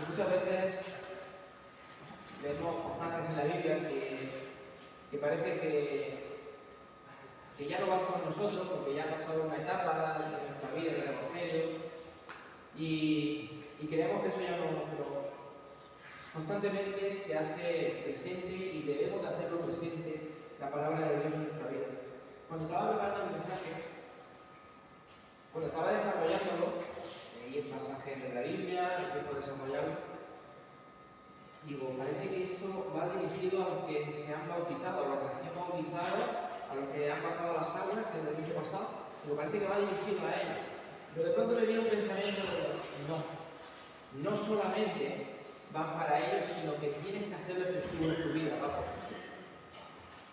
Muchas veces leemos pasajes en la Biblia que parece que ya no van con nosotros porque ya ha pasado una etapa de nuestra vida en el Evangelio y creemos que eso ya no, pero constantemente se hace presente y debemos de hacerlo presente la palabra de Dios en nuestra vida. Cuando estaba preparando el mensaje, cuando estaba desarrollándolo, leí el pasaje de la Biblia, empiezo a desarrollarlo, digo, parece que esto va dirigido a los que se han bautizado, a los recién bautizados, a los que han pasado las aguas desde el domingo pasado, digo, parece que va dirigido a ellos. Pero de pronto me viene un pensamiento de, no solamente van para ellos, sino que tienes que hacerlo efectivo en tu vida, ¿vale?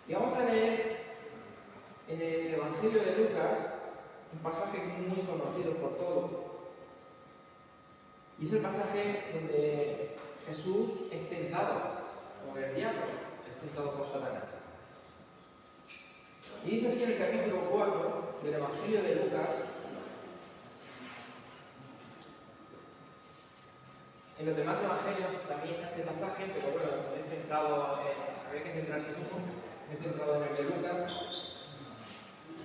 Y vamos a leer en el Evangelio de Lucas un pasaje muy conocido por todos. Y es el pasaje donde Jesús es tentado por el diablo, es tentado por Satanás. Y dice así en el capítulo 4 del Evangelio de Lucas. En los demás evangelios también está este pasaje, pero bueno, me he centrado había que centrarse en uno, me he centrado en el de Lucas.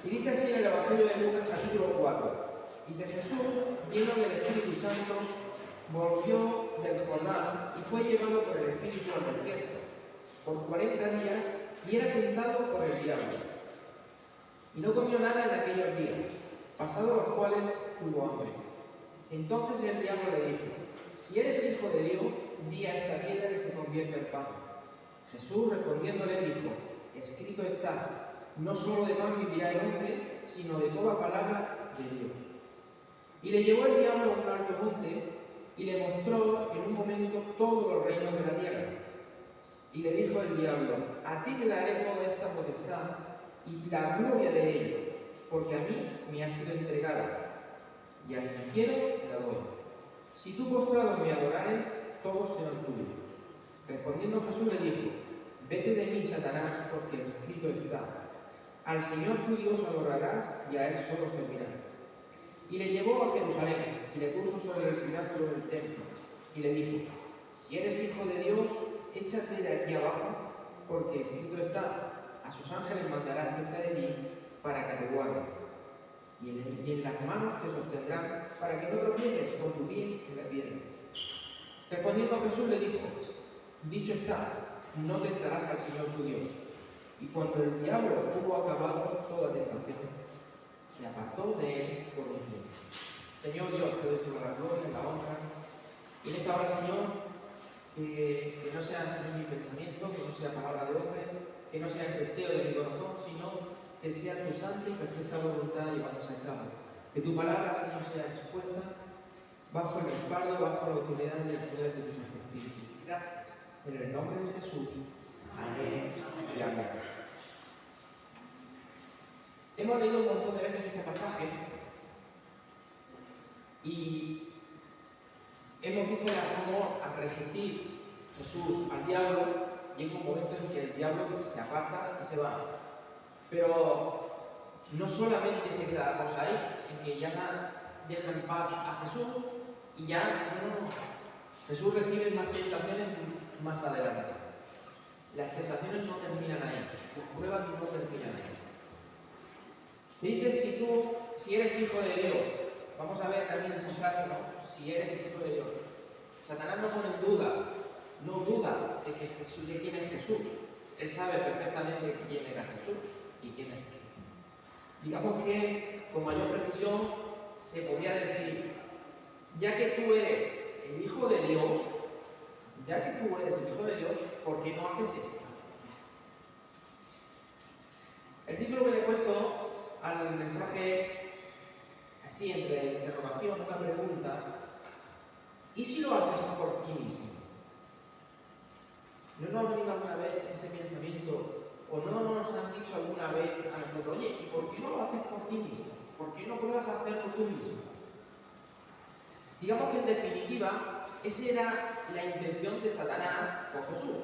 Y dice así en el Evangelio de Lucas, capítulo 4. Dice: Jesús, lleno del Espíritu Santo, volvió del Jordán y fue llevado por el Espíritu al desierto por 40 días y era tentado por el diablo. Y no comió nada en aquellos días, pasados los cuales tuvo hambre. Entonces el diablo le dijo: si eres hijo de Dios, di a esta piedra que se convierta en pan. Jesús respondiéndole dijo: escrito está, no solo de pan vivirá el hombre, sino de toda palabra de Dios. Y le llevó el diablo a un alto monte y le mostró en un momento todos los reinos de la tierra. Y le dijo el diablo: a ti te daré toda esta potestad y la gloria de ellos, porque a mí me ha sido entregada, y a quien quiero la doy. Si tú postrado me adorares, todos serán tuyos. Respondiendo Jesús le dijo: vete de mí, Satanás, porque escrito está, al Señor tu Dios adorarás y a Él solo servirás. Y le llevó a Jerusalén y le puso sobre el pináculo del templo y le dijo: si eres hijo de Dios, échate de aquí abajo, porque escrito está, a sus ángeles mandará acerca de ti para que te guarden, y en las manos te sostendrán para que no tropieces con tu pie en la piedra. Respondiendo Jesús le dijo: dicho está, no tentarás al Señor tu Dios. Y cuando el diablo hubo acabado toda tentación, se apartó de él por un tiempo. Señor Dios, te doy toda la gloria y la honra. Y en esta hora, Señor, que no sea mi pensamiento, que no sea palabra de hombre, que no sea el deseo de mi corazón, sino que sea tu santa y perfecta voluntad llevándose a cabo. Que tu palabra, Señor, sea expuesta bajo el respaldo, bajo la autoridad y el poder de tu Santo Espíritu. Gracias. En el nombre de Jesús. Amén y amén. Hemos leído un montón de veces este pasaje y hemos visto cómo al resistir Jesús al diablo llega un momento en que el diablo se aparta y se va. Pero no solamente se queda la cosa ahí, en que ya deja en paz a Jesús y ya no. Jesús recibe más tentaciones más adelante. Las tentaciones no terminan ahí, las pruebas no terminan ahí. Dice: si eres hijo de Dios, vamos a ver también esa frase, ¿no? Si eres hijo de Dios. Satanás no pone en duda, no duda de quién es Jesús. Él sabe perfectamente quién era Jesús y quién es Jesús. Digamos que con mayor precisión se podría decir: ya que tú eres el Hijo de Dios, ¿por qué no haces esto? El título que le he puesto al mensaje es así, entre interrogación, una pregunta: ¿y si lo haces por ti mismo? ¿No nos ha venido alguna vez ese pensamiento, o no nos han dicho alguna vez a nosotros: oye, ¿y por qué no lo haces por ti mismo? ¿Por qué no pruebas a hacerlo tú mismo? Digamos que en definitiva, Esa era la intención de Satanás con Jesús.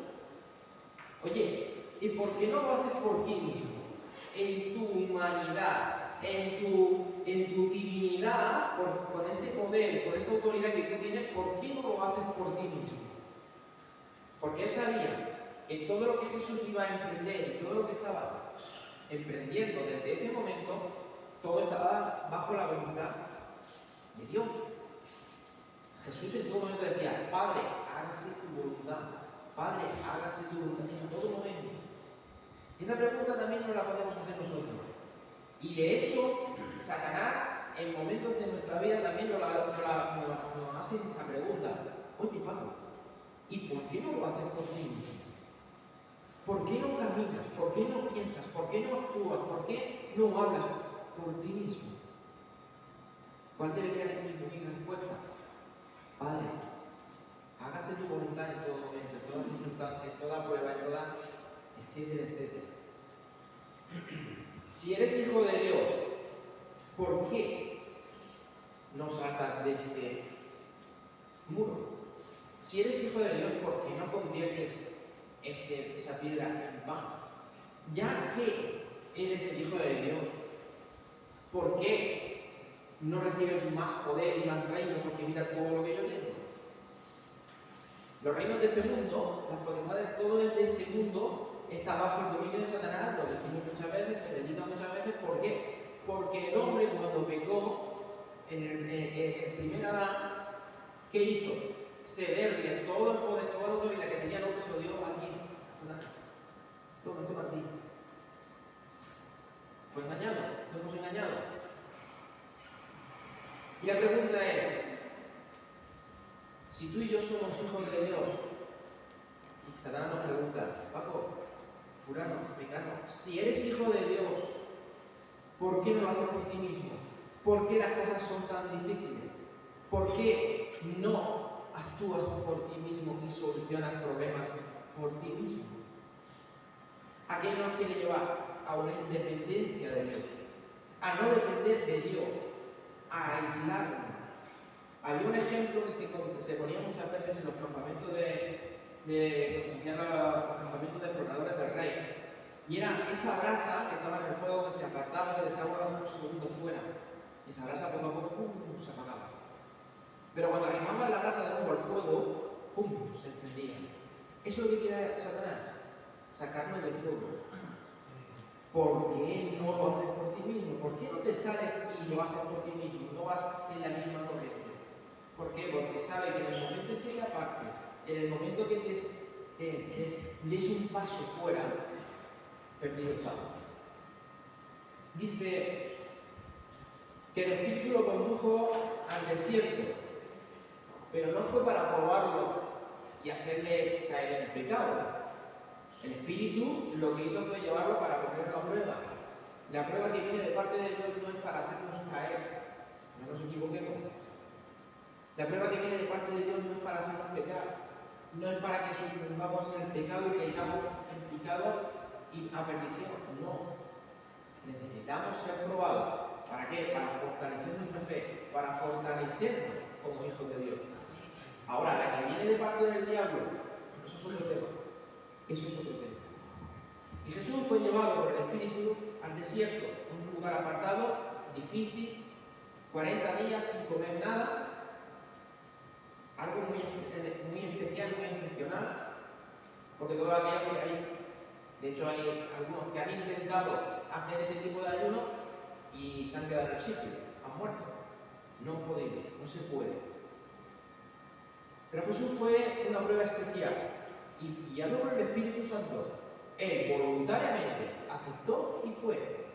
Oye, ¿y por qué no lo haces por ti mismo? En tu humanidad, en tu divinidad, con ese poder, con esa autoridad que tú tienes, ¿por qué no lo haces por ti mismo? Porque él sabía que todo lo que Jesús iba a emprender y todo lo que estaba emprendiendo desde ese momento, todo estaba bajo la voluntad de Dios. Jesús en todo momento decía, Padre, hágase tu voluntad. Padre, hágase tu voluntad en todo momento. Y esa pregunta también nos la podemos hacer nosotros. Y de hecho, Satanás, en momentos de nuestra vida, también nos hace esa pregunta. Oye, Pablo, ¿y por qué no lo haces por ti mismo? ¿Por qué no caminas? ¿Por qué no piensas? ¿Por qué no actúas? ¿Por qué no hablas por ti mismo? ¿Cuál debería ser mi respuesta? Padre, hágase tu voluntad en todo momento, en todas circunstancias, en toda prueba, en toda, etcétera, etcétera. Si eres hijo de Dios, ¿por qué no saltas de este muro? Si eres hijo de Dios, ¿por qué no conviertes esa piedra en pan? Ya que eres el hijo de Dios, ¿por qué no recibes más poder y más reino? Porque mira todo lo que yo tengo. Los reinos de este mundo, las potestades, todo de este mundo está bajo el dominio de Satanás, lo decimos muchas veces, se predica muchas veces. ¿Por qué? Porque el hombre, cuando pecó en el primer Adán, ¿qué hizo? Cederle todo el poder, toda la autoridad que tenía, lo que se lo dio a quién, a Satanás. Todo esto para ti. Fue engañado, fuimos engañados. Y la pregunta es, si tú y yo somos hijos de Dios, y Satanás nos pregunta, Paco, fulano, mecano, si eres hijo de Dios, ¿por qué no lo haces por ti mismo? ¿Por qué las cosas son tan difíciles? ¿Por qué no actúas por ti mismo y solucionas problemas por ti mismo? ¿A qué nos quiere llevar? A una independencia de Dios, a no depender de Dios, a aislarnos. Había un ejemplo que se ponía muchas veces en los campamentos cuando se hacían los campamentos de exploradores del rey. Y era esa brasa que estaba en el fuego que se apartaba y se dejaba unos segundos fuera. Y esa brasa poco a poco se apagaba. Pero cuando arrimaban la brasa de nuevo al fuego, ¡pum!, se encendía. Eso es lo que quiere Satanás, sacarnos del fuego. ¿Por qué no lo haces por ti mismo? ¿Por qué no te sales y lo haces por ti mismo? No vas en la misma corriente. ¿Por qué? Porque sabe que en el momento en que te apartes, en el momento que des un paso fuera, perdido está. Dice que el Espíritu lo condujo al desierto, pero no fue para probarlo y hacerle caer en el pecado. El Espíritu lo que hizo fue llevarlo para ponerlo a prueba. La prueba que viene de parte de Dios no es para hacernos caer, no nos equivoquemos. La prueba que viene de parte de Dios no es para hacernos pecar, no es para que sucumbamos en el pecado y caigamos en pecado y a perdición. No. Necesitamos ser probados. ¿Para qué? Para fortalecer nuestra fe, para fortalecernos como hijos de Dios. Ahora, la que viene de parte del diablo, eso es otro tema. Eso es otro tema. Y Jesús fue llevado por el Espíritu al desierto, un lugar apartado, difícil, 40 días sin comer nada, algo muy especial, muy excepcional, porque todo aquello que hay, de hecho hay algunos que han intentado hacer ese tipo de ayuno y se han quedado en el sitio, han muerto. No han podido, no se puede. Pero Jesús fue una prueba especial y guiado por el Espíritu Santo, él voluntariamente aceptó y fue.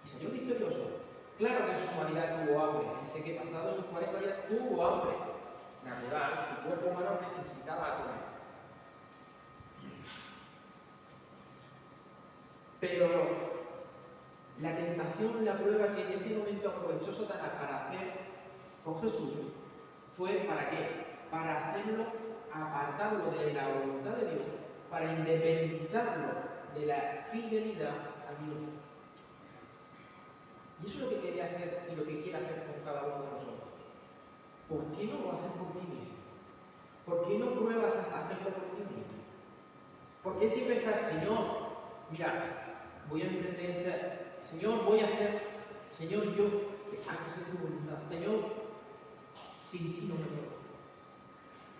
Y salió victorioso. Claro que en su humanidad tuvo hambre. Dice que pasado esos 40 días tuvo hambre. Natural, su cuerpo humano necesitaba comer. Pero la tentación, la prueba que en ese momento aprovechó Satanás para hacer con Jesús fue ¿para qué? Para hacerlo, apartarlo de la voluntad de Dios, para independizarlo de la fidelidad a Dios. Y eso es lo que quería hacer y lo que quiere hacer con cada uno de nosotros. ¿Por qué no lo haces por ti mismo? qué no pruebas a hacerlo por ti mismo? ¿Por qué siempre estás, Señor, mira, voy a emprender Señor, voy a hacer, Señor, yo, que haga ser tu voluntad, Señor, sin ti no me muevo?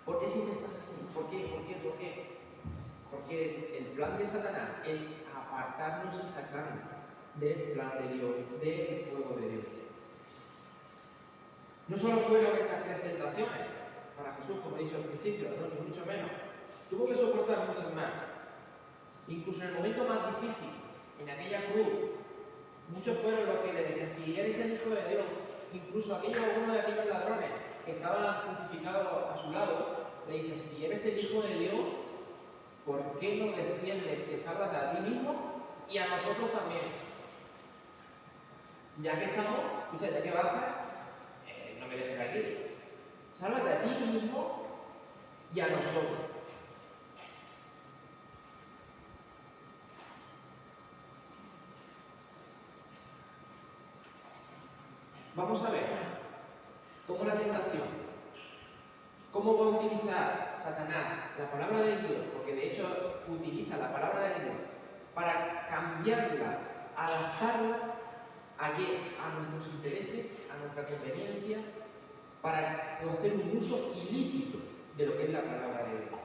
¿Por qué siempre estás así? ¿Por qué? Porque el plan de Satanás es apartarnos y sacarnos del plan de Dios, del fuego de Dios. No solo fueron estas 3 tentaciones para Jesús, como he dicho al principio, no, ni mucho menos. Tuvo que soportar muchas más. Incluso en el momento más difícil, en aquella cruz, muchos fueron los que le decían, si eres el Hijo de Dios, incluso uno de aquellos ladrones que estaban crucificados a su lado, le dice, si eres el Hijo de Dios, ¿por qué no desciendes, te salvas a ti mismo y a nosotros también? Ya que estamos, escucha, ya que vas a hacer, no me dejes aquí. Sálvate a ti mismo y a nosotros. Vamos a ver cómo la tentación, cómo va a utilizar Satanás la palabra de Dios, porque de hecho utiliza la palabra de Dios para cambiarla, adaptarla a nuestros intereses, a nuestra conveniencia, para hacer un uso ilícito de lo que es la palabra de Dios.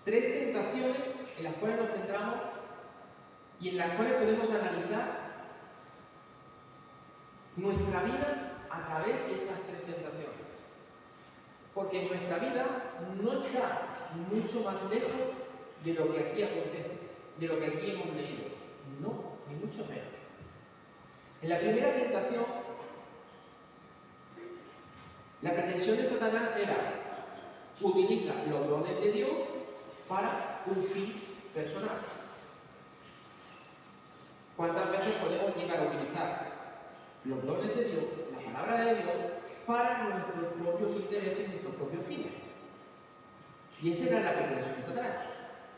3 tentaciones en las cuales nos centramos y en las cuales podemos analizar nuestra vida a través de estas 3 tentaciones. Porque nuestra vida no está mucho más lejos de lo que aquí acontece, de lo que aquí hemos leído. No, ni mucho menos. En la primera tentación, la pretensión de Satanás era utiliza los dones de Dios para un fin personal. ¿Cuántas veces podemos llegar a utilizar los dones de Dios, la palabra de Dios, para nuestros propios intereses, nuestros propios fines? Y esa era la pretensión de Satanás.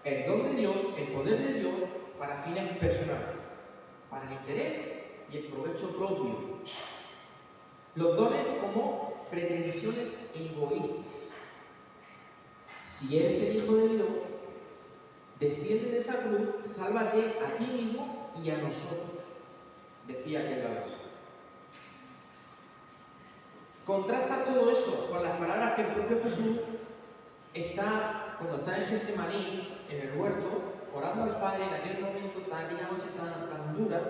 El don de Dios, el poder de Dios, para fines personales, para el interés y el provecho propio. Los dones como pretensiones egoístas. Si eres el Hijo de Dios, desciende de esa cruz, sálvate a ti mismo y a nosotros, decía aquel ladrón. Contrasta todo eso con las palabras que el propio Jesús cuando está en Getsemaní, en el huerto, orando al Padre en aquel momento, aquella noche tan dura,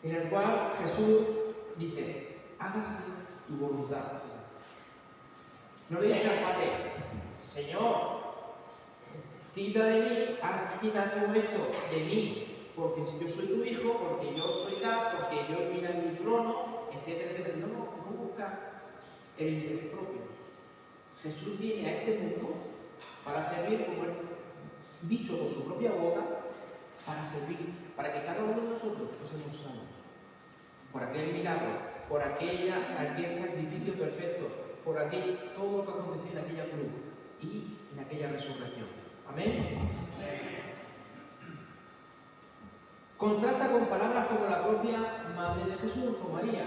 en el cual Jesús dice, hágase tu voluntad, Señor. No le dice al Padre, Señor, quita de mí, quita todo esto de mí, porque yo soy tu hijo, porque yo soy tal, porque yo mira en mi trono, etcétera, etcétera. No busca el interés propio. Jesús viene a este mundo para servir, como él dicho por su propia boca, para servir, para que cada uno de nosotros fuésemos salvos. Por aquel milagro, por aquel sacrificio perfecto, por todo lo que aconteció en aquella cruz y en aquella resurrección. Amén. Contrasta con palabras como la propia Madre de Jesús, con María,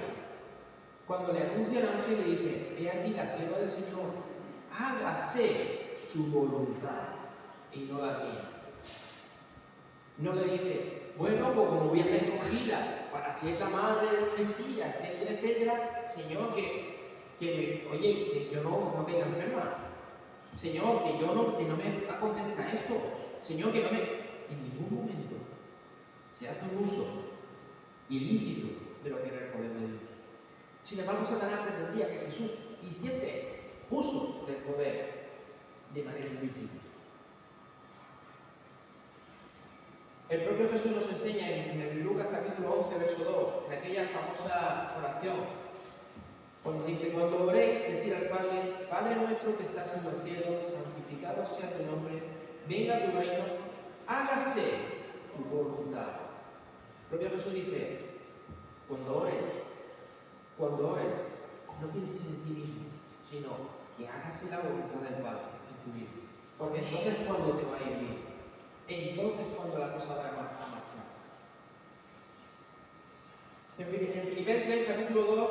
cuando le anuncia el ángel y le dice, he aquí la sierva del Señor, hágase su voluntad y no la mía. No le dice, bueno, pues como voy a ser escogida para ser la madre del Mesías, etcétera, etcétera, Señor, que yo no caiga enferma. Señor, que no me acontezca esto. Señor, que no me... En ningún momento se hace un uso ilícito de lo que era el poder de Dios. Sin embargo, Satanás pretendía que Jesús hiciese uso del poder de manera ilícita. El propio Jesús nos enseña en el Lucas capítulo 11, verso 2, en aquella famosa oración, cuando dice, cuando oréis, decid al Padre, Padre nuestro que estás en los cielos, santificado sea tu nombre, venga tu reino, hágase tu voluntad. El propio Jesús dice, cuando ores, no pienses en ti mismo, sino que hágase la voluntad del Padre en tu vida. Porque entonces cuando te va a ir bien. Entonces cuando la cosa va a marchar. En Filipenses capítulo 2,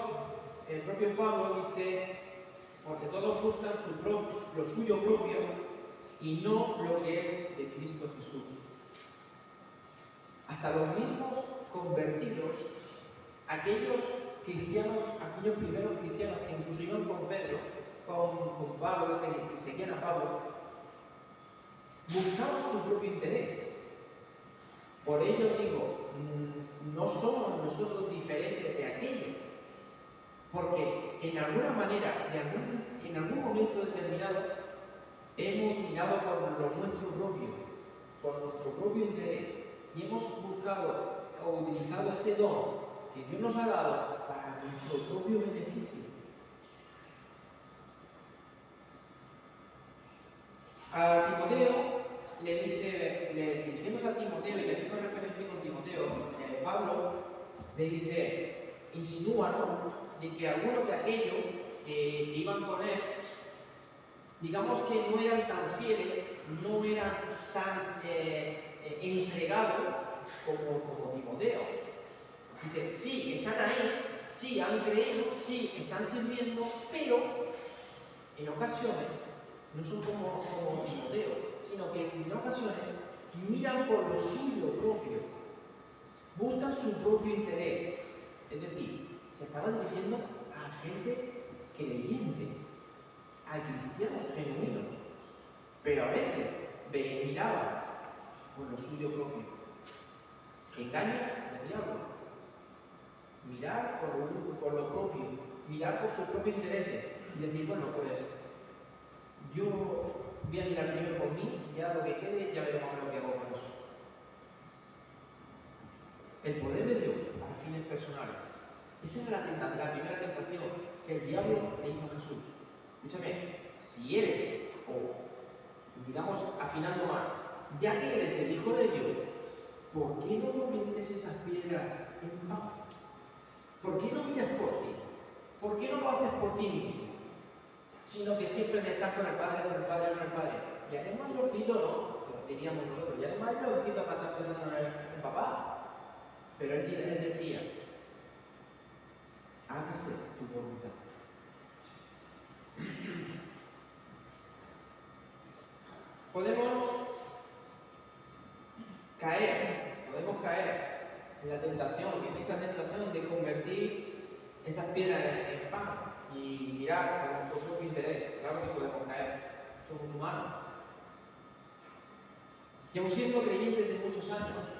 el propio Pablo dice, porque todos buscan lo suyo propio y no lo que es de Cristo Jesús. Hasta los mismos convertidos, aquellos primeros cristianos que incluso iban con Pedro, con Pablo, que seguían a Pablo, buscaban su propio interés. Por ello digo, no somos nosotros diferentes de aquellos, porque en alguna manera, en algún momento determinado, hemos mirado por lo nuestro propio, por nuestro propio interés, y hemos buscado o utilizado ese don que Dios nos ha dado para nuestro propio beneficio. A Timoteo le dice, dirigiéndose a Timoteo y haciendo referencia con Timoteo, Pablo le dice, insinúa, ¿no?, de que algunos de aquellos que iban con él, digamos que no eran tan fieles, no eran tan entregados como Timoteo. Dice, sí, están ahí, sí, han creído, sí, están sirviendo, pero en ocasiones no son como Timoteo, sino que en ocasiones miran por lo suyo propio, buscan su propio interés. Es decir, se estaba dirigiendo a gente creyente, a cristianos genuinos, pero a veces miraban por lo suyo propio. Engaño del diablo. Mirar por lo propio, mirar por sus propios intereses y decir, bueno, pues yo voy a mirar primero por mí y ya lo que quede, ya veremos lo que hago con eso. El poder de Dios para fines personales. Esa es la primera tentación que el diablo le hizo a Jesús. Escúchame, si eres, o digamos afinando más, ya que eres el Hijo de Dios, ¿por qué no conviertes esas piedras en pan? ¿Por qué no miras por ti? ¿Por qué no lo haces por ti mismo? Sino que siempre estás con el Padre, con el Padre, con el Padre. Y eres mayorcito, ¿no? Diríamos nosotros, ya eres mayorcito para estar pensando en papá. Pero él decía, hágase tu voluntad. Podemos caer en la tentación, en esa tentación de convertir esas piedras en pan y mirar por nuestro propio interés. Claro que podemos caer, somos humanos. Llevo siendo creyentes de muchos años.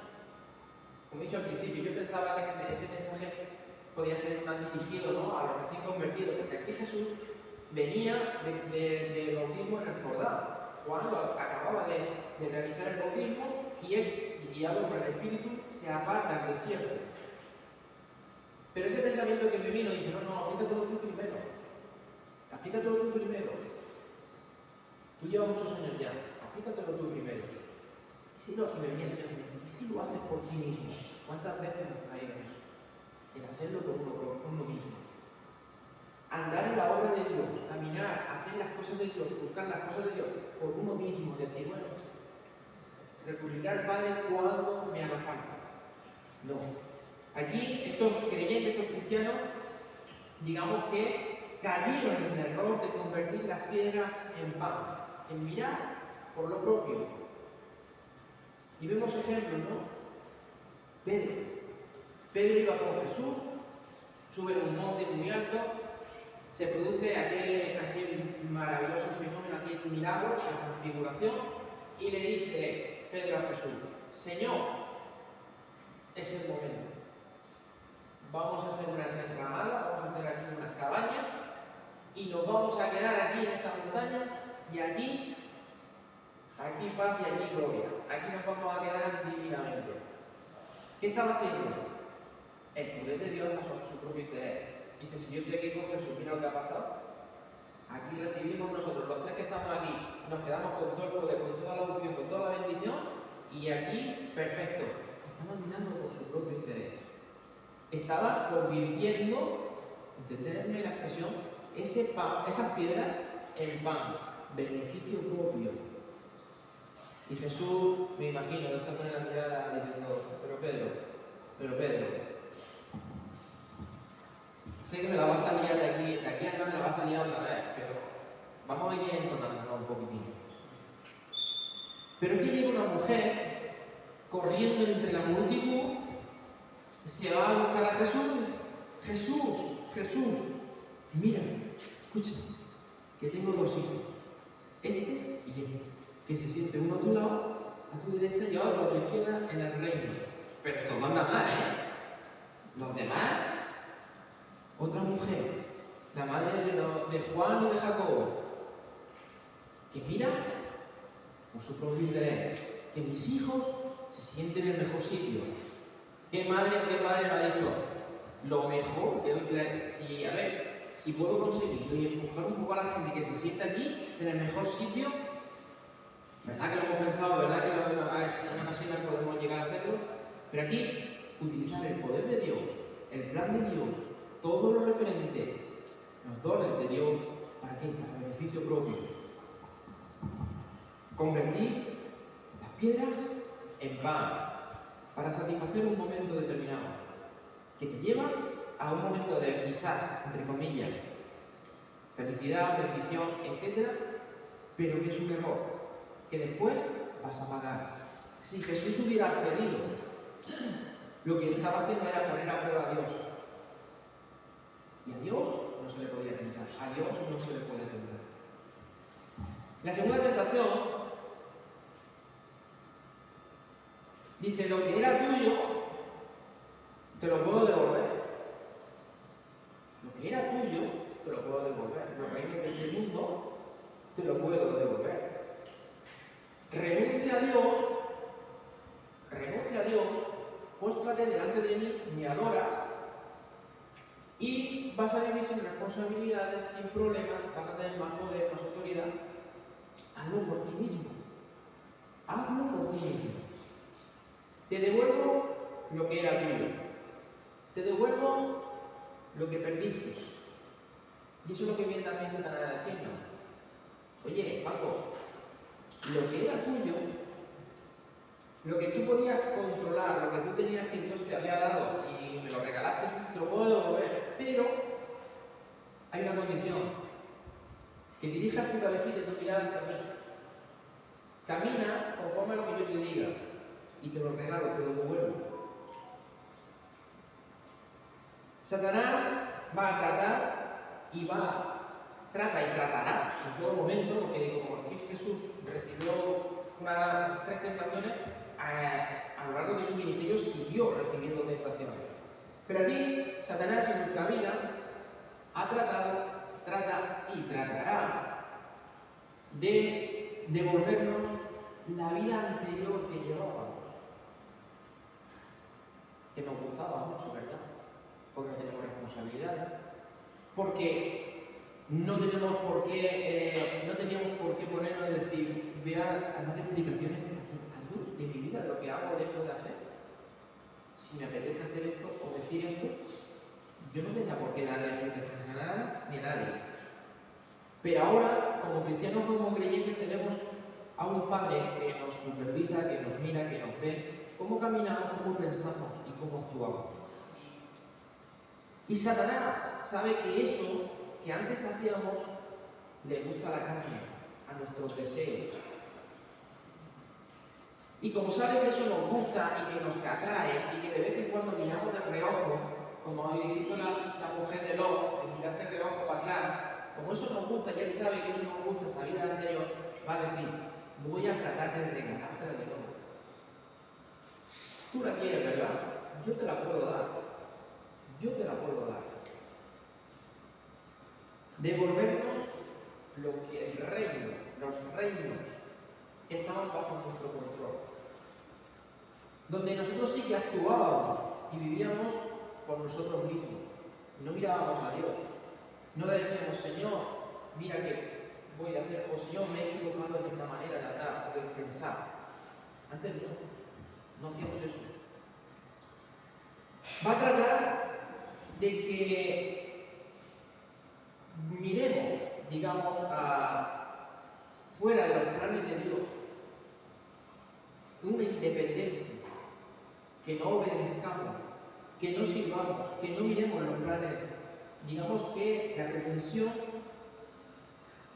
Como he dicho al principio, yo pensaba que este mensaje podía ser más dirigido, ¿no?, a los recién convertidos, porque aquí Jesús venía del bautismo en el Jordán. Juan acababa de realizar el bautismo y es, guiado por el Espíritu, se aparta al desierto. Pero ese pensamiento que me vino dice, no, aplícatelo tú primero. Aplícatelo tú primero. Tú llevas muchos años ya, aplícatelo tú primero. Y si no, que me venía ese pensamiento, ¿y si lo haces por ti mismo? ¿Cuántas veces hemos caído en eso? En hacerlo por uno mismo. Andar en la obra de Dios, caminar, hacer las cosas de Dios, buscar las cosas de Dios por uno mismo, decir, bueno, recurrir al Padre cuando me haga falta. No. Aquí estos creyentes, estos cristianos, digamos que cayeron en el error de convertir las piedras en pan, en mirar por lo propio. Y vemos ejemplos, ¿no? Pedro iba con Jesús, sube a un monte muy alto, se produce aquel maravilloso fenómeno, aquel milagro, la transfiguración, y le dice Pedro a Jesús, Señor, es el momento. Vamos a hacer unas enramadas, vamos a hacer aquí unas cabañas y nos vamos a quedar aquí en esta montaña y aquí paz y allí gloria. Aquí nos vamos a quedar divinamente. ¿Qué estaba haciendo? El poder de Dios a su propio interés. Dice, si yo estoy aquí con Jesús, mira lo que ha pasado. Aquí recibimos nosotros, los tres que estamos aquí, nos quedamos con todo el poder, con toda la unción, con toda la bendición, y aquí, perfecto. Estaban mirando por su propio interés. Estaban convirtiendo, entenderme la expresión, esas piedras en pan, beneficio propio. Y Jesús, me imagino, lo está poniendo la mirada diciendo, pero Pedro, sé que me la vas a liar de aquí acá me la vas a liar otra vez, pero Pero es que llega una mujer corriendo entre la multitud, se va a buscar a Jesús. Jesús, mira, escucha, que tengo dos hijos, este y este, que se siente uno a tu lado, a tu derecha y otro a tu izquierda en el reino. Pero estos dos nada más, Los demás, otra mujer, la madre de Juan o de Jacobo, que mira por su propio interés, que mis hijos se sienten en el mejor sitio. ¿Qué madre lo ha dicho? Lo mejor, si puedo conseguirlo y empujar un poco a la gente que se sienta aquí, en el mejor sitio, ¿verdad que lo hemos pensado? ¿Verdad que en ocasiones podemos llegar a hacerlo? Pero aquí, utilizar el poder de Dios, el plan de Dios, todo lo referente, los dones de Dios, ¿para qué? Para beneficio propio. Convertir las piedras en pan, para satisfacer un momento determinado, que te lleva a un momento de, quizás, entre comillas, felicidad, bendición, etc., pero que es un error, que después vas a pagar. Si Jesús hubiera cedido, lo que estaba haciendo era poner a prueba a Dios. Y a Dios no se le podía tentar, a Dios no se le puede tentar. La segunda tentación dice, lo que era tuyo, te lo puedo devolver. Lo que era tuyo, te lo puedo devolver. Los reinos de este mundo, te lo puedo devolver. Renuncia a Dios, póstrate delante de mí, me adoras, y vas a vivir sin responsabilidades, sin problemas, vas a tener más poder, más autoridad. Hazlo por ti mismo. Hazlo por ti mismo. Te devuelvo lo que era tuyo. Te devuelvo lo que perdiste. Y eso es lo que viene también Satanás a decirnos. Oye, Paco, lo que era tuyo, lo que tú podías controlar, lo que tú tenías que Dios te había dado y me lo regalaste, te lo puedo devolver. Pero hay una condición. Que dirijas tu cabecita y tu mirada hacia mí. Camina conforme a lo que yo te diga. Y te lo regalo, te lo devuelvo. Satanás va a tratar y tratará en todo momento, porque como aquí Jesús recibió unas 3 tentaciones, a lo largo de su ministerio siguió recibiendo tentaciones. Pero aquí Satanás en nuestra vida ha tratado, trata y tratará de devolvernos la vida anterior que llevábamos, que nos gustaba mucho, ¿verdad? Porque no tenemos responsabilidades, porque no teníamos por qué ponernos a decir, voy a dar explicaciones a Dios de mi vida, de lo que hago o dejo de hacer. Si me apetece hacer esto o decir esto, yo no tenía por qué darle explicaciones a nada ni a nadie. Pero ahora, como cristianos, como creyentes, tenemos a un Padre que nos supervisa, que nos mira, que nos ve, cómo caminamos, cómo pensamos y cómo actuamos. Y Satanás sabe que eso que antes hacíamos le gusta a la carne, a nuestros deseos. Y como sabe que eso nos gusta y que nos atrae y que de vez en cuando miramos de reojo, como hizo la mujer de Lot, de mirar de reojo para atrás, como eso nos gusta y él sabe que eso nos gusta, esa vida anterior, va a decir, voy a tratarte de regalarte de nuevo. Tú la quieres, ¿verdad? Yo te la puedo dar. Yo te la puedo dar. Devolvernos lo que el reino, los reinos que estaban bajo nuestro control. Donde nosotros sí que actuábamos y vivíamos por nosotros mismos. No mirábamos a Dios. No le decíamos, Señor, mira que voy a hacer, o Señor, me he equivocado en esta manera de andar o de pensar. Antes no hacíamos eso. Va a tratar de que miremos, digamos, fuera de los planes de Dios, una independencia, que no obedezcamos, que no sirvamos, que no miremos los planes, digamos que la pretensión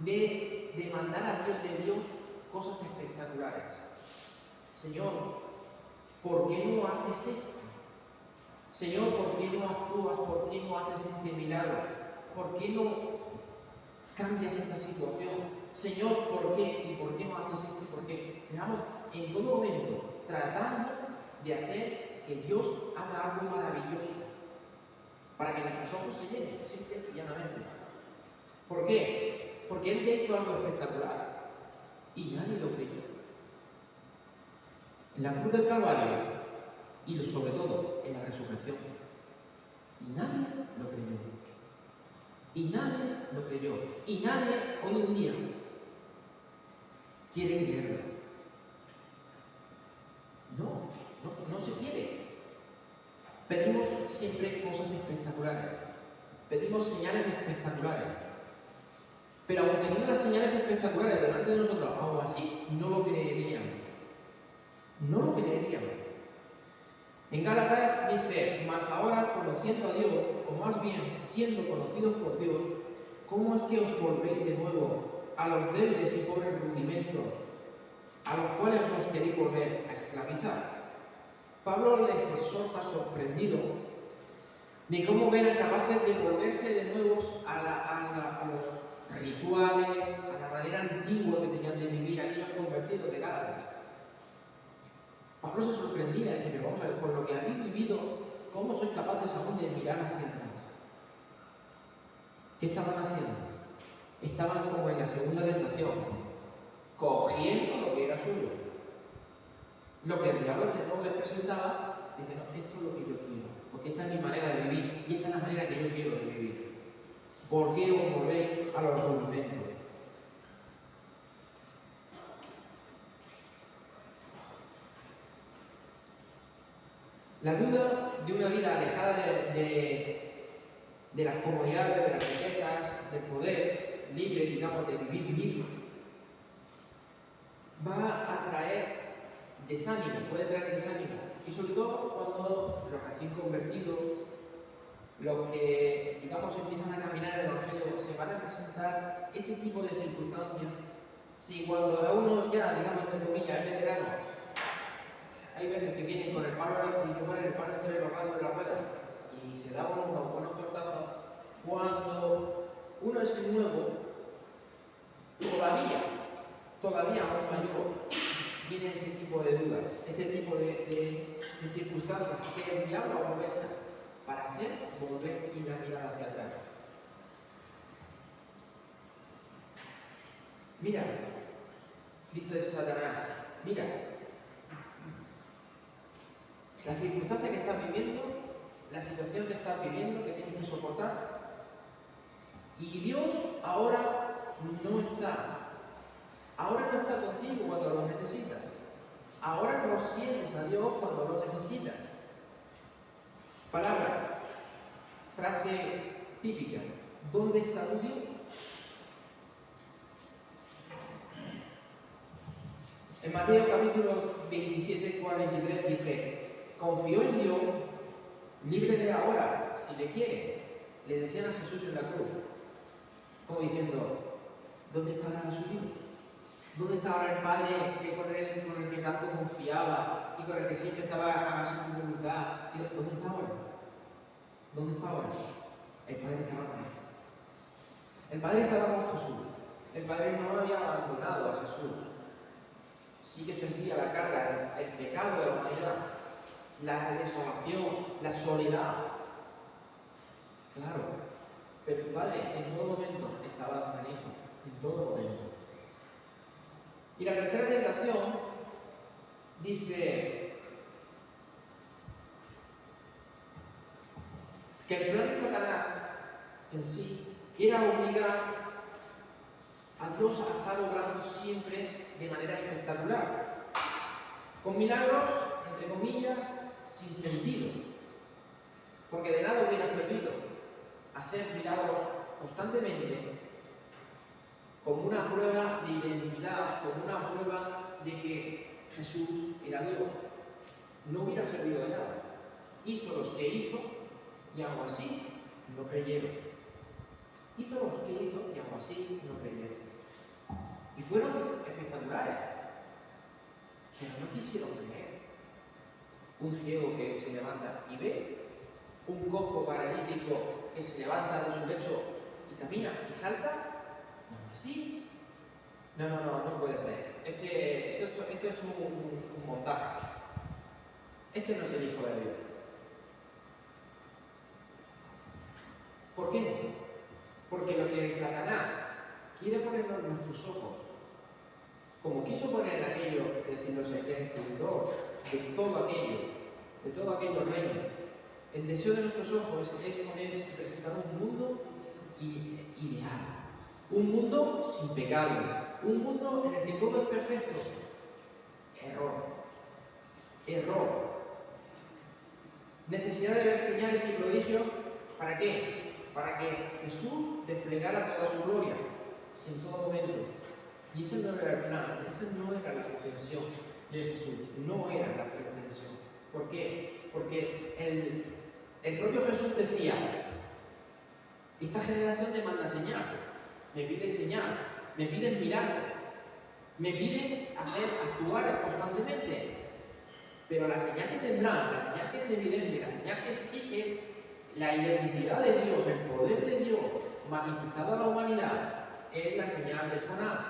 de demandar a Dios de Dios cosas espectaculares. Señor, ¿por qué no haces esto? Señor, ¿por qué no actúas? ¿Por qué no haces este milagro? ¿Por qué no cambias esta situación? Señor, ¿por qué? ¿Y por qué no haces esto? ¿Por qué? Estamos en todo momento tratando de hacer que Dios haga algo maravilloso para que nuestros ojos se llenen, simple y llanamente. ¿Por qué? Porque Él ya hizo algo espectacular y nadie lo creyó. En la cruz del Calvario y sobre todo en la resurrección. Y nadie lo creyó. Y nadie lo creyó. Y nadie hoy en día quiere creerlo. No se quiere. Pedimos siempre cosas espectaculares. Pedimos señales espectaculares. Pero aun teniendo las señales espectaculares delante de nosotros, aún así no lo creeríamos. No lo creeríamos. En Gálatas dice, mas ahora conociendo a Dios, o más bien siendo conocidos por Dios, ¿cómo es que os volvéis de nuevo a los débiles y pobres rudimentos, a los cuales os queréis volver a esclavizar? Pablo les exhorta sorprendido de cómo eran capaces de volverse de nuevo a los rituales, a la manera antigua que tenían de vivir aquellos convertidos de Gálatas. Pablo se sorprendía, dice, vamos a ver, por lo que habéis vivido, ¿cómo sois capaces aún de mirar hacia atrás? ¿Qué estaban haciendo? Estaban como en la segunda tentación, cogiendo lo que era suyo. Lo que el diablo no les presentaba, dice, no, esto es lo que yo quiero, porque esta es mi manera de vivir, y esta es la manera que yo quiero de vivir. ¿Por qué os volvéis a los rudimentos? La duda de una vida alejada de las comodidades, de las riquezas, del poder, libre, digamos, de vivir libre, va a traer desánimo, puede traer desánimo. Y sobre todo cuando los recién convertidos, los que, digamos, empiezan a caminar el Evangelio, se van a presentar este tipo de circunstancias. Si cuando cada uno ya, digamos, entre comillas, es veterano, hay veces que vienen con el palo y te ponen el palo entre los radios de la rueda y se da unos buenos tortazos. Cuando uno es nuevo, todavía aún mayor, viene este tipo de dudas, este tipo de circunstancias que el diablo aprovecha para hacer volver y dar mirada hacia atrás. Mira, dice Satanás, mira, la circunstancia que estás viviendo, la situación que estás viviendo, que tienes que soportar, y Dios ahora no está contigo cuando lo necesitas, ahora no sientes a Dios cuando lo necesitas. Palabra, frase típica, ¿dónde está tu Dios? En Mateo capítulo 27, 43 dice, confió en Dios, líbrele ahora, si le quiere. Le decían a Jesús en la cruz, como diciendo, ¿dónde estará su Dios? ¿Dónde está ahora el Padre con el que tanto confiaba y con el que siempre estaba a su voluntad? ¿Dónde está ahora? ¿Dónde está ahora? El Padre estaba con él. El Padre estaba con Jesús. El Padre no había abandonado a Jesús. Sí que sentía la carga, el pecado de la humanidad, la desolación, la soledad. Claro, pero el Padre en todo momento estaba con el Hijo, en todo momento. Y la tercera tentación dice que el plan de Satanás en sí era obligar a Dios a estar obrando siempre de manera espectacular, con milagros, entre comillas, sin sentido, porque de nada hubiera servido hacer milagros constantemente como una prueba de identidad, como una prueba de que Jesús era Dios. No hubiera servido de nada. Hizo los que hizo y aún así no creyeron. Hizo los que hizo y aún así no creyeron. Y fueron espectaculares. pero no quisieron creer. Un ciego que se levanta y ve, un cojo paralítico que se levanta de su lecho y camina y salta, no, así. No puede ser. Esto es un montaje. Este no es el Hijo de Dios. ¿Por qué? Porque lo que Satanás quiere ponernos en nuestros ojos, como quiso poner aquello, decirnos el esplendor de todo aquello reino, el deseo de nuestros ojos es poner y presentar un mundo ideal, un mundo sin pecado, un mundo en el que todo es perfecto. Error. Necesidad de ver señales y prodigios, ¿para qué? Para que Jesús desplegara toda su gloria en todo momento. Y esa no era la pretensión de Jesús, no era la pretensión. ¿Por qué? Porque el propio Jesús decía, esta generación demanda señal, me pide señal, me piden milagros, me piden actuar constantemente. Pero la señal que tendrán, la señal que es evidente, la señal que sí que es la identidad de Dios, el poder de Dios manifestado a la humanidad, es la señal de Jonás.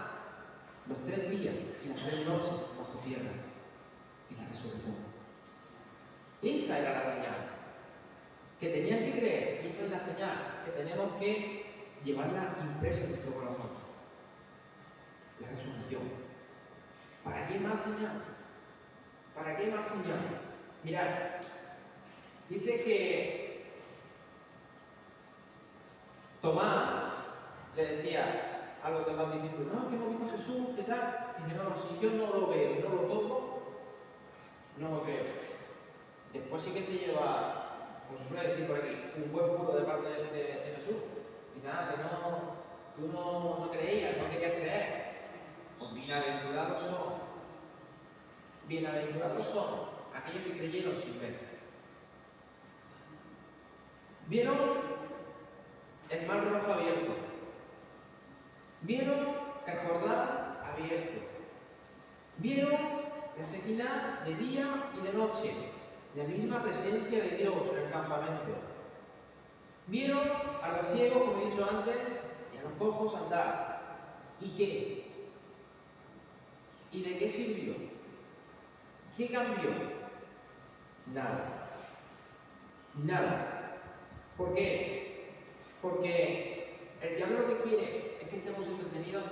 Los 3 días y las 3 noches bajo tierra y la resurrección. Esa era la señal que tenían que creer, y esa es la señal que tenemos que llevarla impresa en nuestro corazón. La resurrección. ¿Para qué más señal? ¿Para qué más señal? Mirad, dice que Tomás le decía a los demás discípulos, no, que hemos visto a Jesús, ¿qué tal? Dice, no, si yo no lo veo y no lo toco, no lo veo. Después sí que se lleva, como se suele decir por aquí, un buen puro de parte de Jesús. Y nada, que tú no creías, no querías creer. Pues bienaventurados son aquellos que creyeron sin ver. Vieron el mar rojo abierto. Vieron el Jordán abierto. Vieron la Shekinah de día y de noche. La misma presencia de Dios en el campamento. Vieron a los ciegos, como he dicho antes, y a los cojos andar. ¿Y qué? ¿Y de qué sirvió? ¿Qué cambió? Nada. ¿Por qué? Porque el diablo lo que quiere es que estemos entretenidos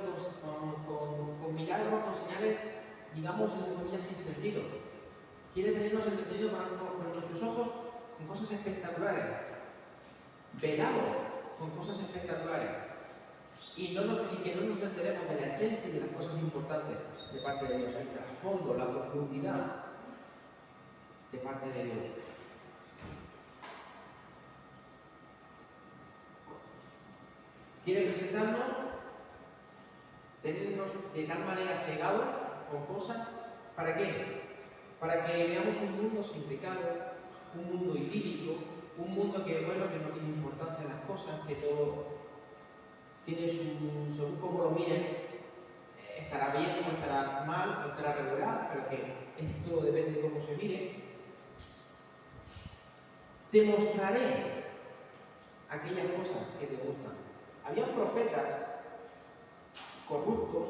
con milagros, con señales, digamos, entre comillas, sin sentido. Quiere tenernos entretenidos con nuestros ojos con cosas espectaculares, velados con cosas espectaculares, y que no nos enteremos de la esencia de las cosas importantes de parte de Dios, el trasfondo, la profundidad de parte de Dios. Quiere presentarnos, tenernos de tal manera cegados con cosas, ¿para qué? Para que veamos un mundo sin pecado, un mundo idílico, un mundo que no tiene importancia en las cosas, que todo tiene según como lo miren, estará bien o estará mal o estará regular, pero que esto depende de cómo se mire. Te mostraré aquellas cosas que te gustan. Había profetas corruptos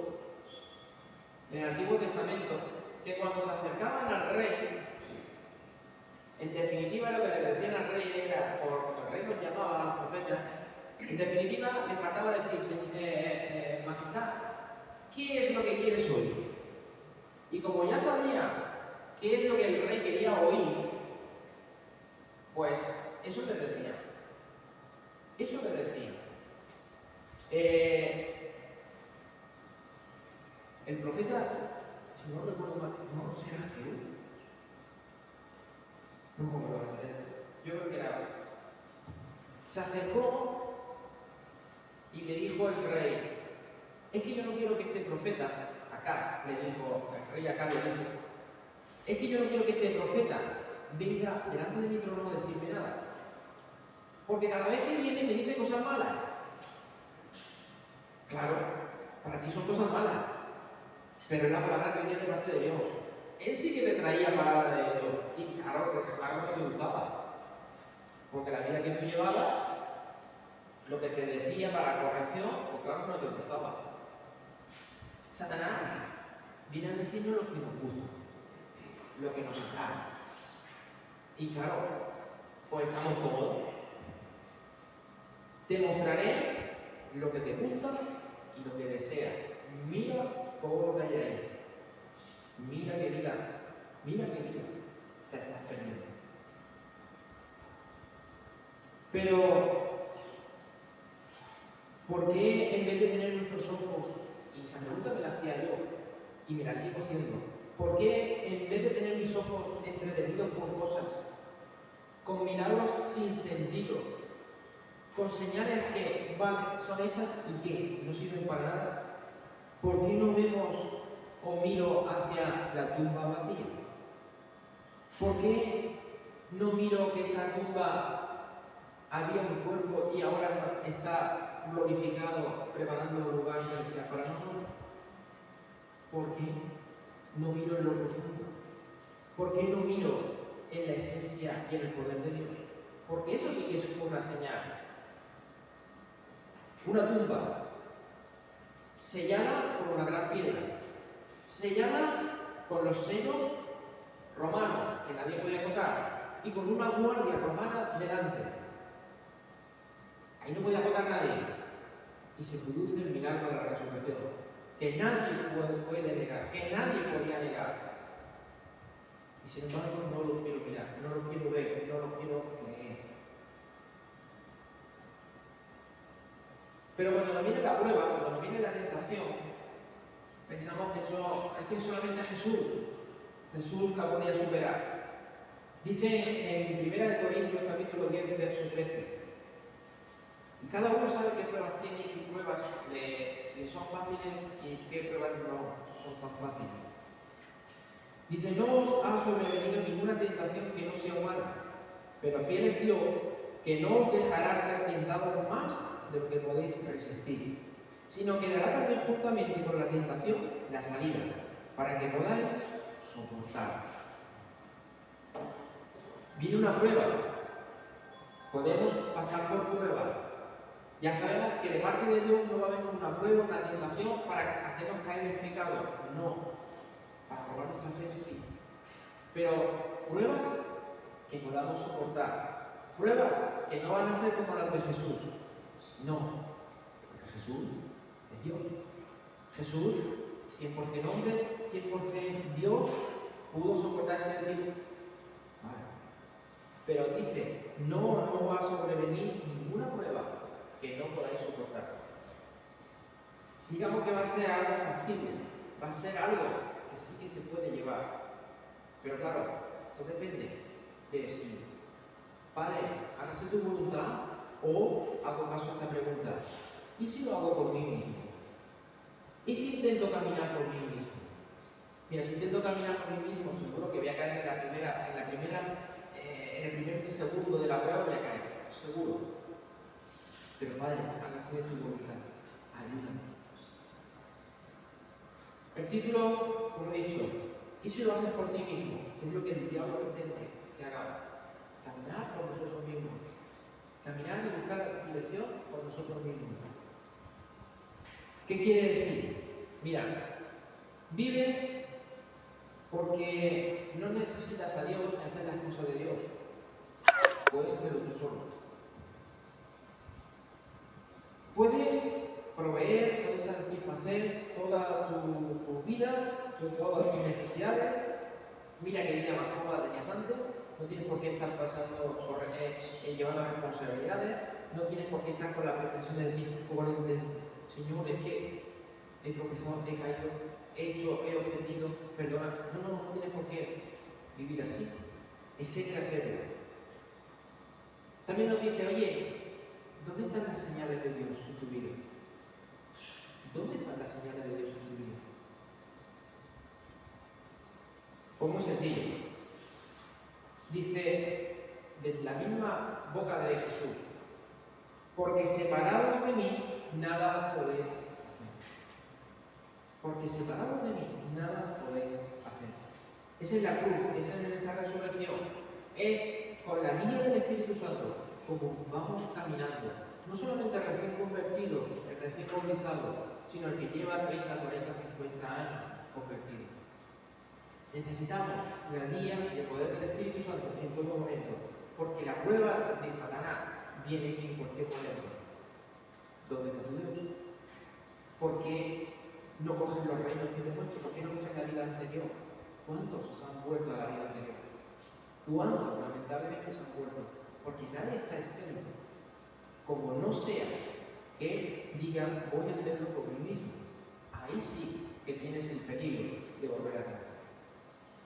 en el Antiguo Testamento que cuando se acercaban al rey, en definitiva lo que le decían al rey era, o el rey los llamaba a los profetas, en definitiva le faltaba decir, majestad, ¿qué es lo que quieres oír? Y como ya sabía qué es lo que el rey quería oír, pues eso le decía. El profeta, si no recuerdo mal, no sé si era Jehú. No me acuerdo, yo creo que era. Se acercó y le dijo al rey, es que yo no quiero que este profeta, acá, le dijo, el rey acá le dijo, es que yo no quiero que este profeta venga delante de mi trono a decirme nada. Porque cada vez que viene me dice cosas malas. Claro, para ti son cosas malas, pero es la palabra que viene de parte de Dios. él sí que te traía palabra de Dios. Y claro que no te gustaba. Porque la vida que tú llevabas, lo que te decía para corrección, pues claro que no te gustaba. Satanás viene a decirnos lo que nos gusta, lo que nos atrae. Y claro, pues estamos cómodos. Te mostraré lo que te gusta y lo que deseas. Mira todo lo que hay ahí. Mira qué vida te estás perdiendo. Pero, ¿por qué en vez de tener nuestros ojos, y esa pregunta me la hacía yo, y me la sigo haciendo, ¿por qué en vez de tener mis ojos entretenidos con cosas, con milagros sin sentido, con señales que, vale, son hechas y que no sirven para nada, ¿por qué no vemos o miro hacia la tumba vacía? ¿Por qué no miro que esa tumba había un cuerpo y ahora está glorificado, preparando un lugar para nosotros? ¿Por qué no miro en lo profundo? ¿Por qué no miro en la esencia y en el poder de Dios? Porque eso sí que es una señal. Una tumba sellada con una gran piedra, sellada con los sellos romanos que nadie podía tocar y con una guardia romana delante. Ahí no podía tocar nadie. Y se produce el milagro de la resurrección, que nadie puede negar, que nadie podía negar. Y sin embargo no lo quiero mirar, no lo quiero ver, no lo quiero creer. Pero cuando nos viene la prueba, cuando nos viene la tentación, pensamos que eso es que solamente Jesús la podía superar. Dice en 1 Corintios capítulo 10, verso 13. Y cada uno sabe qué pruebas tiene y qué pruebas le son fáciles y qué pruebas no son tan fáciles. Dice, no os ha sobrevenido ninguna tentación que no sea humana, pero fiel es Dios, que no os dejará ser tentados más de lo que podéis resistir, sino que dará también juntamente con la tentación la salida, para que podáis soportar. Viene una prueba, podemos pasar por prueba. Ya sabemos que de parte de Dios no va a haber una prueba, una tentación para hacernos caer en pecado, no. Para probar nuestra fe sí. Pero pruebas que podamos soportar. Pruebas que no van a ser como las de Jesús. No. Porque Jesús es Dios. Jesús, 100% hombre, 100% Dios, pudo soportarse el tiempo. Vale. Pero dice, no va a sobrevenir ninguna prueba que no podáis soportar. Digamos que va a ser algo factible. Va a ser algo que sí que se puede llevar. Pero claro, todo depende de si, Padre, hágase tu voluntad o hago caso a esta pregunta. ¿Y si lo hago por mí mismo? ¿Y si intento caminar por mí mismo? Mira, si intento caminar por mí mismo, seguro que voy a caer en el primer segundo de la prueba voy a caer, seguro. Pero Padre, hágase de tu voluntad, ayúdame. El título, como he dicho, ¿y si lo haces por ti mismo? ¿Qué es lo que el diablo pretende que hagamos? Caminar por nosotros mismos. Caminar y buscar dirección por nosotros mismos. ¿Qué quiere decir? Mira, vive porque no necesitas a Dios ni hacer las cosas de Dios. Puedes hacerlo tú solo. Puedes proveer, puedes satisfacer toda tu vida, todas tus necesidades. Mira qué vida más cómoda tenías antes. No tienes por qué estar pasando llevando responsabilidades. No tienes por qué estar con la pretensión de decir, Señor, es que he tropezado, he caído, he ofendido, perdona. No tienes por qué vivir así. Etcétera. También nos dice, oye, ¿dónde están las señales de Dios en tu vida? ¿Dónde están las señales de Dios en tu vida? Pues muy sencillo. Dice, de la misma boca de Jesús, porque separados de mí, nada podéis hacer. Porque separados de mí, nada podéis hacer. Es en la cruz, es en esa resurrección, es con la guía del Espíritu Santo como vamos caminando. No solamente el recién convertido, el recién bautizado, sino el que lleva 30, 40, 50 años convertido. Necesitamos la guía y el poder del Espíritu Santo en todo momento, porque la prueba de Satanás viene en cualquier momento. ¿Dónde está tu Dios? ¿Por qué no cogen los reinos que te muestro? ¿Por qué no cogen la vida anterior? ¿Cuántos se han vuelto a la vida anterior? ¿Cuántos lamentablemente se han vuelto? Porque nadie está exento. Como no sea que digan, voy a hacerlo por mí mismo. Ahí sí que tienes el peligro de volver a caer.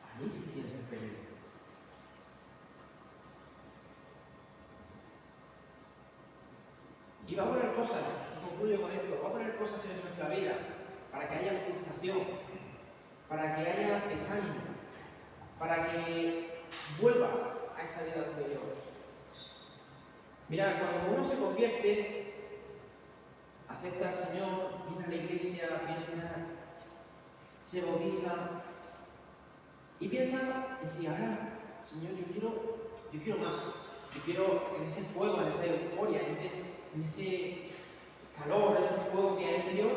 Ahí sí tienes el peligro. Y va a poner cosas, y concluyo con esto, va a poner cosas en nuestra vida para que haya frustración, para que haya desánimo, para que vuelvas a esa vida anterior. Mira, cuando uno se convierte, acepta al Señor, viene a la iglesia, se bautiza y piensa, decía, ahora, Señor, yo quiero más, yo quiero en ese fuego, en esa euforia, en ese calor, ese fuego que hay interior,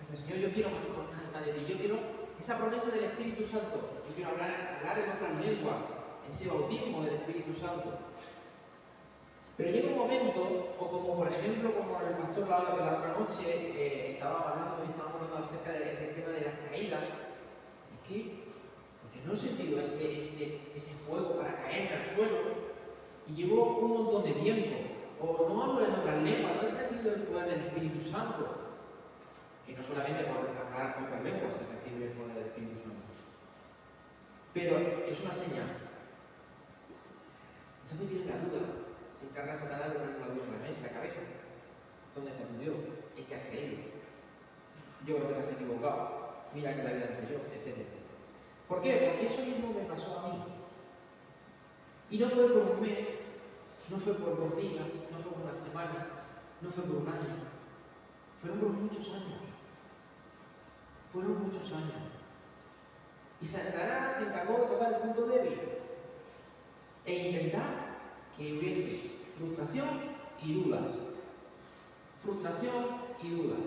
dice, Señor, yo quiero más de ti, yo quiero esa promesa del Espíritu Santo, yo quiero hablar en otras lenguas, ese bautismo del Espíritu Santo. Pero llega un momento, o como por ejemplo, como el pastor la otra noche estábamos hablando acerca del tema de las caídas, es que porque no he sentido ese fuego para caerme al suelo, y llevo un montón de tiempo, o no hablo en otras lenguas, no he recibido el poder del Espíritu Santo, que no solamente por hablar en otras lenguas se recibe el poder del Espíritu Santo, pero es una señal. Entonces viene la duda. Se encarga Satanás de poner una duda en la cabeza. ¿Dónde está tu Dios? ¿En qué has creído? Yo creo que te has equivocado. Mira que la vida anterior, etc. ¿Por qué? Porque eso mismo me pasó a mí. Y no fue por un mes, no fue por 2 días, no fue por una semana, no fue por un año. Fueron por muchos años. Fueron muchos años. Y Satanás se encargó de tocar el punto débil e intentar que hubiese frustración y dudas. Frustración y dudas.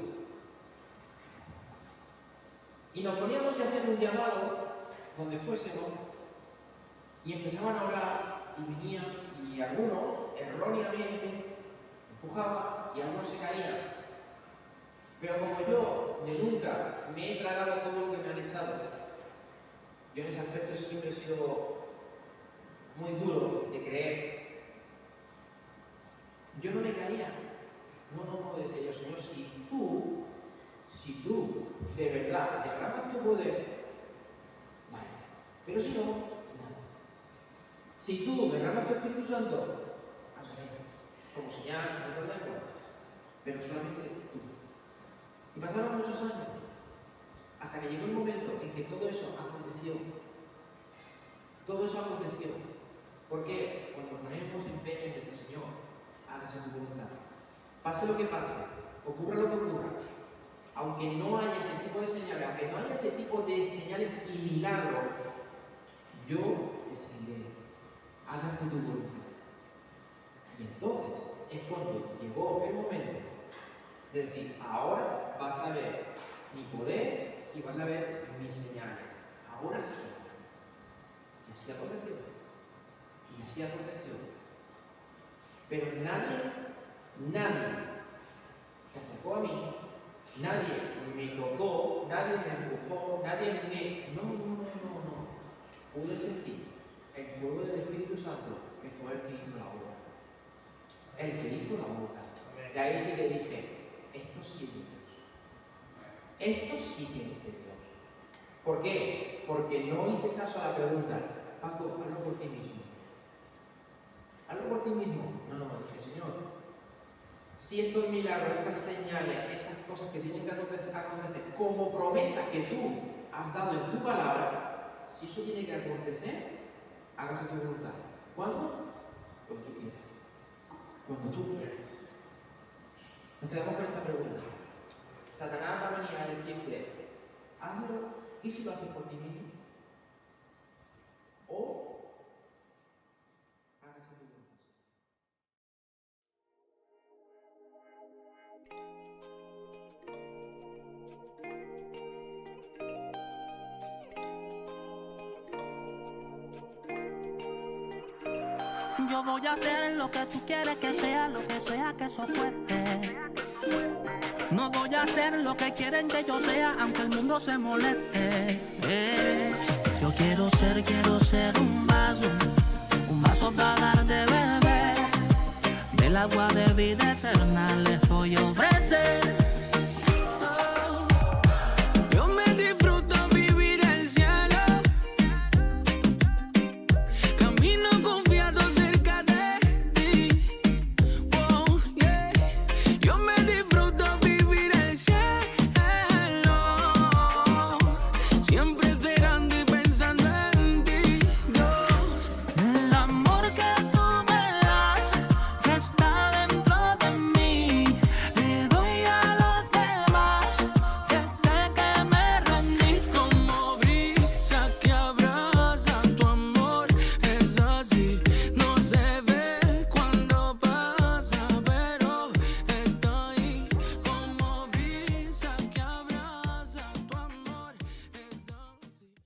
Y nos poníamos ya a hacer un llamado donde fuésemos y empezaban a orar y venían y algunos erróneamente empujaban y algunos se caían. Pero como yo de nunca me he tragado todo lo que me han echado, yo en ese aspecto siempre he sido muy duro de creer. Yo no me caía. No, decía yo, Señor, si tú de verdad derramas tu poder, vale. Pero si no, nada. Si tú derramas tu Espíritu Santo, hablaré, como señal, no te lengua, pero solamente tú. Y pasaron muchos años, hasta que llegó el momento en que todo eso aconteció. Todo eso aconteció. ¿Por qué? Cuando ponemos empeño en decir, Señor, hágase tu voluntad. Pase lo que pase, ocurra lo que ocurra, aunque no haya ese tipo de señales, aunque no haya ese tipo de señales y milagros, yo te seguiré. Hágase tu voluntad. Y entonces es cuando llegó el momento de decir, ahora vas a ver mi poder y vas a ver mis señales. Ahora sí. Y así aconteció. Y así aconteció. Pero nadie se acercó a mí, nadie me tocó, nadie me empujó, nadie me... No. Pude sentir el fuego del Espíritu Santo, que fue el que hizo la obra. El que hizo la obra. Y ahí sí que dije, esto sí es de Dios. Esto sí que es de Dios. ¿Por qué? Porque no hice caso a la pregunta, Paco, hazlo por ti mismo. Hazlo por ti mismo. No, dije, Señor, si estos milagros, estas señales, estas cosas que tienen que acontecer como promesa que tú has dado en tu palabra, si eso tiene que acontecer, hágase tu voluntad. ¿Cuándo? Cuando tú quieras. Cuando tú quieras. Nos quedamos con esta pregunta. Satanás va a venir a decirte, hazlo, ¿y si lo haces por ti mismo? Yo voy a hacer lo que tú quieres que sea, lo que sea que eso cueste. No voy a hacer lo que quieren que yo sea, aunque el mundo se moleste. Yo quiero ser un vaso para dar de beber. Del agua de vida eterna les voy a ofrecer.